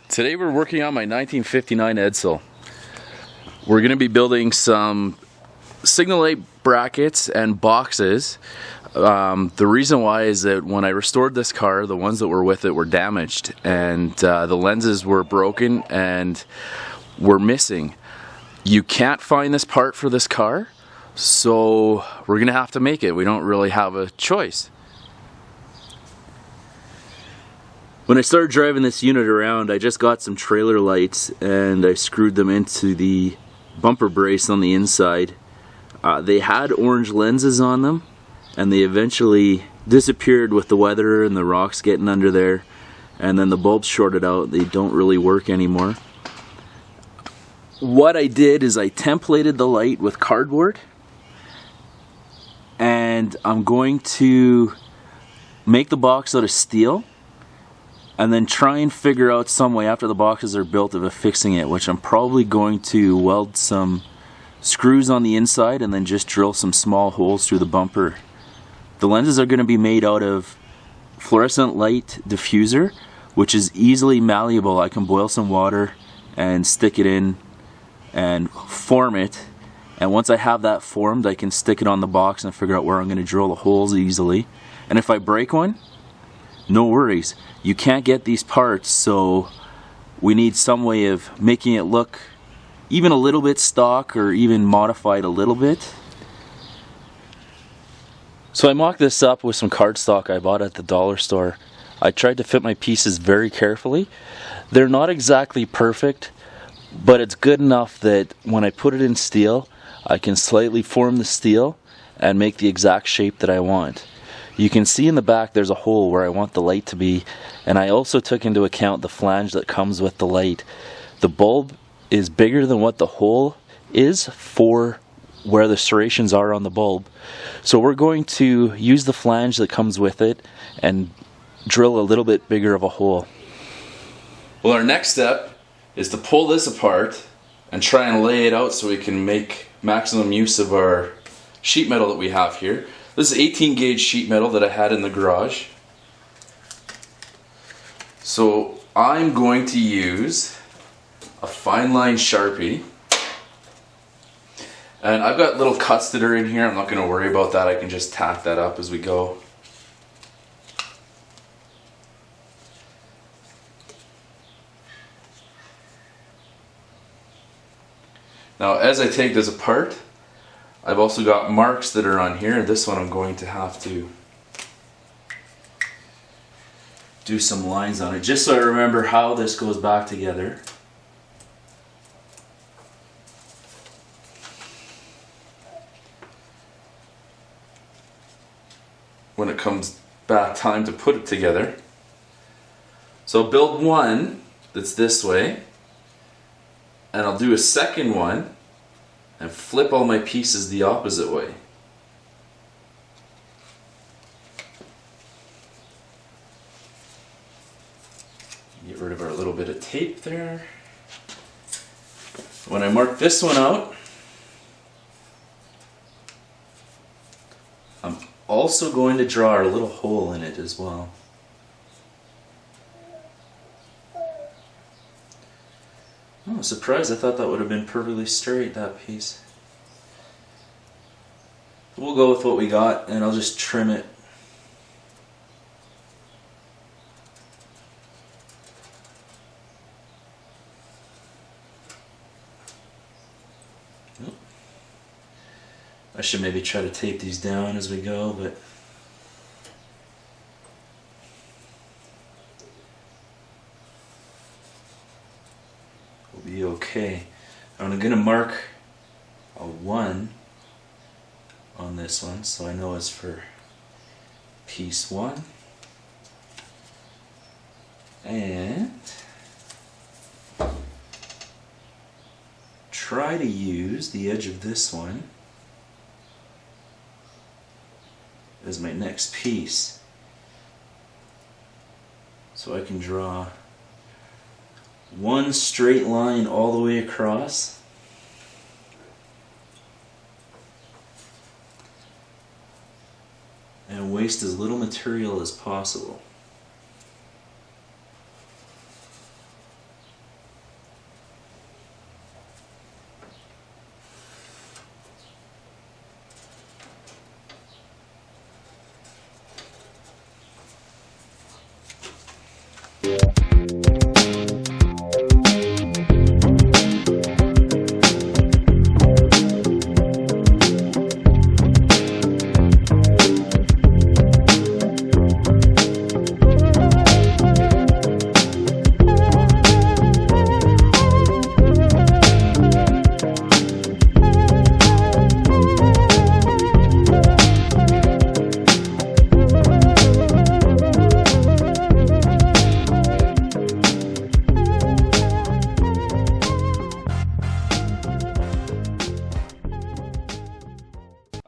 Today we're working on my 1959 Edsel. We're going to be building some signal light brackets and boxes. The reason why is that when I restored this car, the ones that were with it were damaged, and the lenses were broken and were missing. You can't find this part for this car, so we're going to have to make it. We don't really have a choice. When I started driving this unit around, I just got some trailer lights and I screwed them into the bumper brace on the inside. They had orange lenses on them, and they eventually disappeared with the weather and the rocks getting under there, and then the bulbs shorted out. They don't really work anymore. What I did is I templated the light with cardboard, and I'm going to make the box out of steel and then try and figure out some way after the boxes are built of fixing it, which I'm probably going to weld some screws on the inside and then just drill some small holes through the bumper. The lenses are going to be made out of fluorescent light diffuser, which is easily malleable. I can boil some water and stick it in and form it, and once I have that formed, I can stick it on the box and figure out where I'm going to drill the holes easily. And if I break one, no worries. You can't get these parts, so we need some way of making it look even a little bit stock or even modified a little bit. So I mocked this up with some cardstock I bought at the dollar store. I tried to fit my pieces very carefully. They're not exactly perfect, but it's good enough that when I put it in steel, I can slightly form the steel and make the exact shape that I want. You can see in the back there's a hole where I want the light to be, and I also took into account the flange that comes with the light. The bulb is bigger than what the hole is for where the serrations are on the bulb. So we're going to use the flange that comes with it and drill a little bit bigger of a hole. Well, our next step is to pull this apart and try and lay it out so we can make maximum use of our sheet metal that we have here. This is 18 gauge sheet metal that I had in the garage. So I'm going to use a fine line Sharpie. And I've got little cuts that are in here. I'm not going to worry about that. I can just tack that up as we go. Now as I take this apart, I've also got marks that are on here. This one I'm going to have to do some lines on it just so I remember how this goes back together. When it comes back time to put it together. So I'll build one that's this way, and I'll do a second one and flip all my pieces the opposite way. Get rid of our little bit of tape there. When I mark this one out, I'm also going to draw a little hole in it as well. Oh, I'm surprised. I thought that would have been perfectly straight, that piece. We'll go with what we got, and I'll just trim it. Oh. I should maybe try to tape these down as we go, but we'll be okay. I'm going to mark a 1 on this one so I know it's for piece 1. And try to use the edge of this one as my next piece, so I can draw one straight line all the way across. and waste as little material as possible.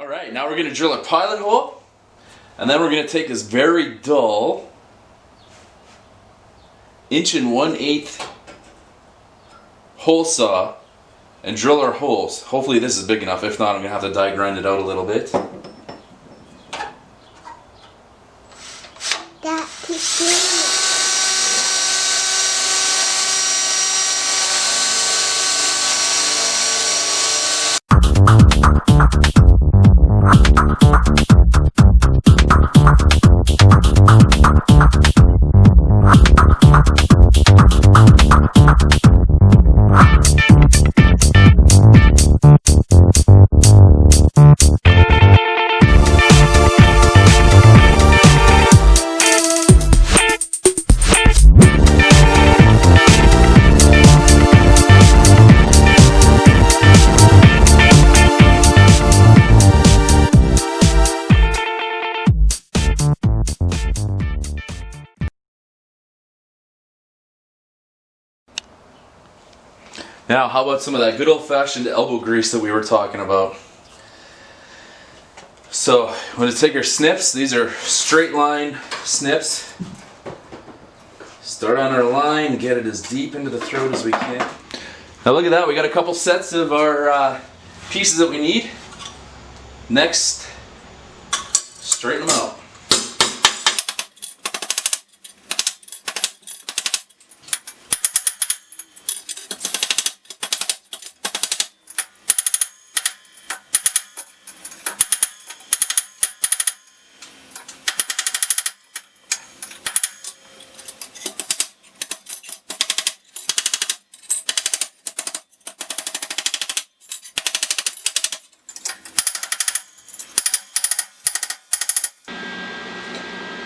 Alright, now we're going to drill a pilot hole, and then we're going to take this very dull 1 1/8" hole saw and drill our holes. Hopefully this is big enough. If not, I'm going to have to die grind it out a little bit. Now, how about some of that good old-fashioned elbow grease that we were talking about? So, I'm going to take our snips. These are straight line snips. Start on our line, get it as deep into the throat as we can. Now look at that, we got a couple sets of our pieces that we need. Next, straighten them out.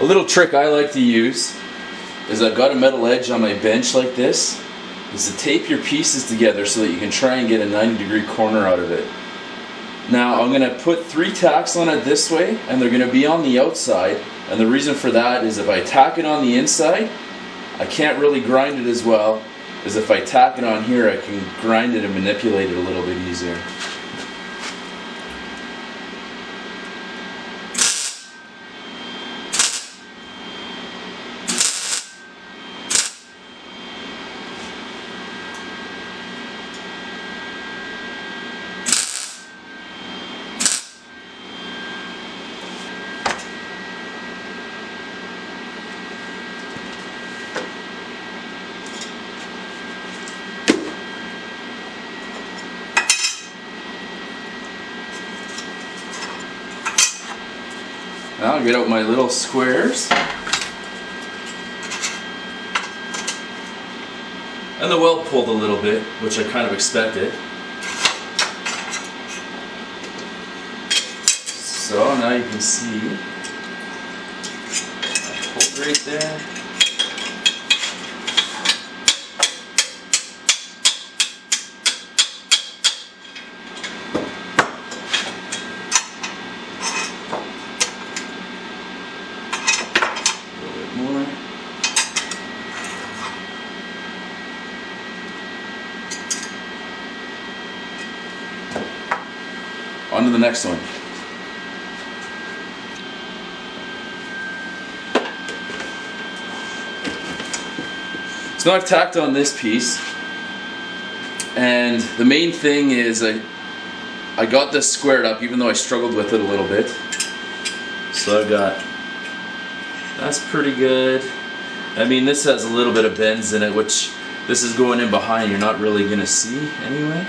A little trick I like to use is I've got a metal edge on my bench like this, is to tape your pieces together so that you can try and get a 90-degree corner out of it. Now I'm going to put 3 tacks on it this way, and they're going to be on the outside, and the reason for that is if I tack it on the inside, I can't really grind it as well as if I tack it on here. I can grind it and manipulate it a little bit easier. Now I'll get out my little squares. And the weld pulled a little bit, which I kind of expected. So now you can see I pulled right there. On to the next one. So now I've tacked on this piece, and the main thing is I got this squared up even though I struggled with it a little bit. So I've got, that's pretty good. I mean, this has a little bit of bends in it, which this is going in behind, you're not really going to see anyway.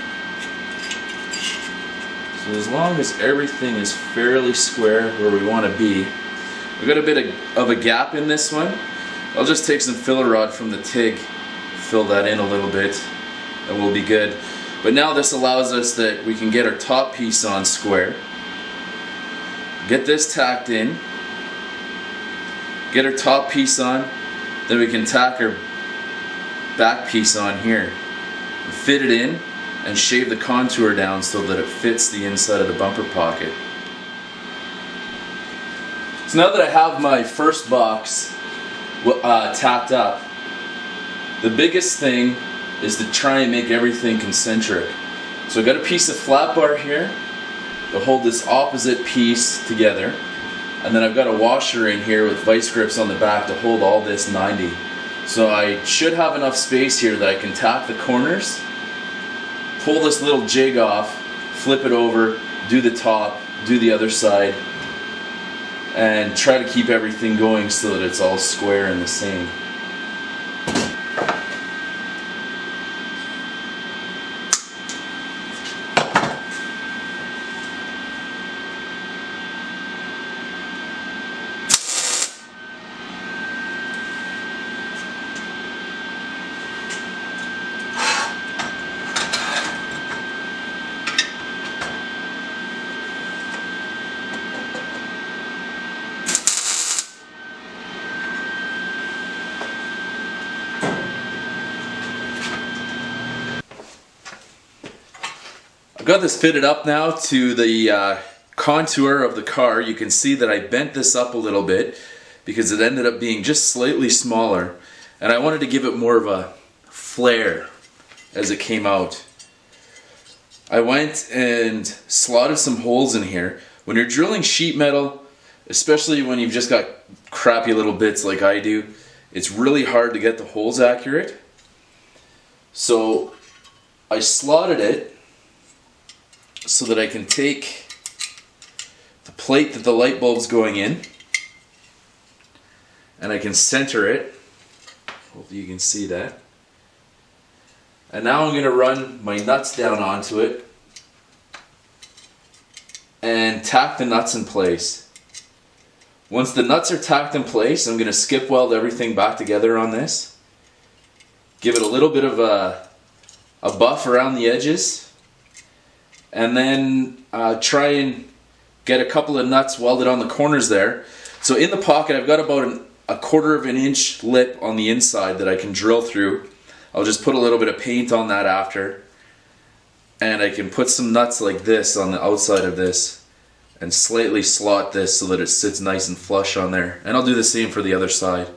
So as long as everything is fairly square where we want to be. We've got a bit of a gap in this one. I'll just take some filler rod from the TIG, fill that in a little bit, and we'll be good. But now this allows us that we can get our top piece on square, get this tacked in, get our top piece on, then we can tack our back piece on here, fit it in, and shave the contour down so that it fits the inside of the bumper pocket. So now that I have my first box tacked up, the biggest thing is to try and make everything concentric. So I've got a piece of flat bar here to hold this opposite piece together, and then I've got a washer in here with vice grips on the back to hold all this 90. So I should have enough space here that I can tack the corners, pull this little jig off, flip it over, do the top, do the other side, and try to keep everything going so that it's all square and the same. I've got this fitted up now to the contour of the car. You can see that I bent this up a little bit because it ended up being just slightly smaller, and I wanted to give it more of a flare as it came out. I went and slotted some holes in here. When you're drilling sheet metal, especially when you've just got crappy little bits like I do, it's really hard to get the holes accurate. So I slotted it so that I can take the plate that the light bulb's going in and I can center it. Hopefully you can see that. And now I'm going to run my nuts down onto it and tack the nuts in place. Once the nuts are tacked in place, I'm going to skip weld everything back together on this. Give it a little bit of a buff around the edges, and then try and get a couple of nuts welded on the corners there. So in the pocket I've got about a 1/4 of an inch lip on the inside that I can drill through. I'll just put a little bit of paint on that after, and I can put some nuts like this on the outside of this and slightly slot this so that it sits nice and flush on there. And I'll do the same for the other side.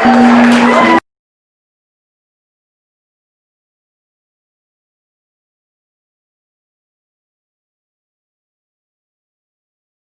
Thank you.